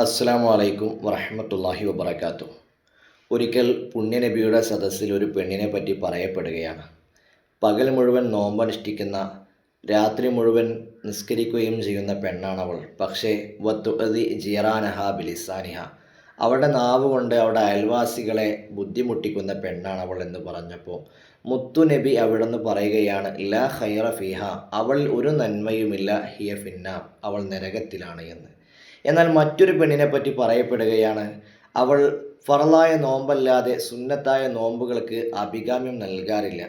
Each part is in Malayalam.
അസ്സലാമു അലൈക്കും വറഹ്മത്തുള്ളാഹി വബറകാതുഹു. ഒരിക്കൽ പുണ്യനബിയുടെ സദസ്സിൽ ഒരു പെണ്ണിനെ പറ്റി പറയപ്പെടുകയാണ്. പകൽ മുഴുവൻ നോമ്പനുഷ്ഠിക്കുന്ന, രാത്രി മുഴുവൻ നിസ്കരിക്കുകയും ചെയ്യുന്ന പെണ്ണാണവൾ. പക്ഷേ വത്തുഅദി ജിറാനഹ ബിലിസാനിഹ, അവളുടെ നാവ് കൊണ്ട് അവളുടെ അയൽവാസികളെ ബുദ്ധിമുട്ടിക്കുന്ന പെണ്ണാണവൾ എന്ന് പറഞ്ഞപ്പോൾ മുത്തുനബി അവിടുന്ന് പറയുകയാണ്, ലാ ഖൈറ ഫിഹ, അവൾ ഒരു നന്മയുമില്ല, ഹിയ ഫിന്നാർ, അവൾ നരകത്തിലാണ് എന്ന്. എന്നാൽ മറ്റൊരു പെണ്ണിനെ പറ്റി പറയപ്പെടുകയാണ്, അവൾ ഫറലായ നോമ്പല്ലാതെ സുന്നത്തായ നോമ്പുകൾക്ക് അഭികാമ്യം നൽകാറില്ല.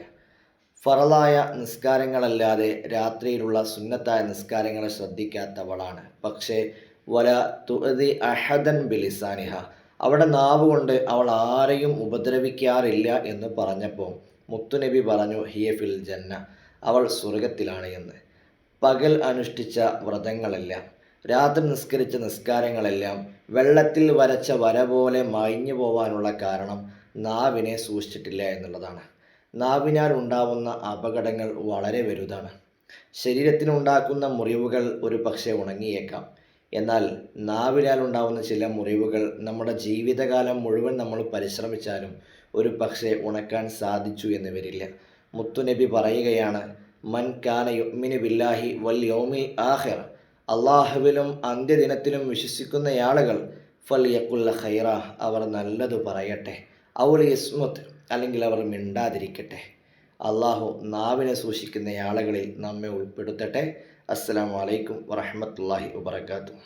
ഫറലായ നിസ്കാരങ്ങളല്ലാതെ രാത്രിയിലുള്ള സുന്നത്തായ നിസ്കാരങ്ങളെ ശ്രദ്ധിക്കാത്തവളാണ്. പക്ഷേ വല തുഅദി അഹദൻ ബിലിസാനിഹ, അവളുടെ നാവ് കൊണ്ട് അവൾ ആരെയും ഉപദ്രവിക്കാറില്ല എന്ന് പറഞ്ഞപ്പോൾ മുത്തുനബി പറഞ്ഞു, ഹിയ ഫിൽ ജന്ന, അവൾ സ്വർഗത്തിലാണ് എന്ന്. പകൽ അനുഷ്ഠിച്ച വ്രതങ്ങളെല്ലാം, രാത്രി നിസ്കരിച്ച നിസ്കാരങ്ങളെല്ലാം വെള്ളത്തിൽ വരച്ച വര പോലെ മായ്ഞ്ഞു പോവാനുള്ള കാരണം നാവിനെ സൂക്ഷിച്ചിട്ടില്ല എന്നുള്ളതാണ്. നാവിനാൽ ഉണ്ടാവുന്ന അപകടങ്ങൾ വളരെ വലുതാണ്. ശരീരത്തിനുണ്ടാക്കുന്ന മുറിവുകൾ ഒരു പക്ഷേ ഉണങ്ങിയേക്കാം. എന്നാൽ നാവിനാൽ ഉണ്ടാവുന്ന ചില മുറിവുകൾ നമ്മുടെ ജീവിതകാലം മുഴുവൻ നമ്മൾ പരിശ്രമിച്ചാലും ഒരു പക്ഷേ ഉണക്കാൻ സാധിച്ചു എന്ന് വരില്ല. മുത്തുനബി പറയുകയാണ്, മൻ കാന യുഅ്മിനു ബില്ലാഹി വൽ യൗമിൽ ആഖിർ, അള്ളാഹുവിലും അന്ത്യദിനത്തിലും വിശ്വസിക്കുന്ന ആളുകൾ ഫൽയഖുൽ ഖൈറ, അവർ നല്ലത് പറയട്ടെ, ഔൽ യസ്മുത്, അല്ലെങ്കിൽ അവർ മിണ്ടാതിരിക്കട്ടെ. അള്ളാഹു നാവിനെ സൂക്ഷിക്കുന്ന ആളുകളിൽ നമ്മെ ഉൾപ്പെടുത്തട്ടെ. അസ്സലാമു അലൈക്കും വറഹ്മത്തുള്ളാഹി വബറകാതുഹു.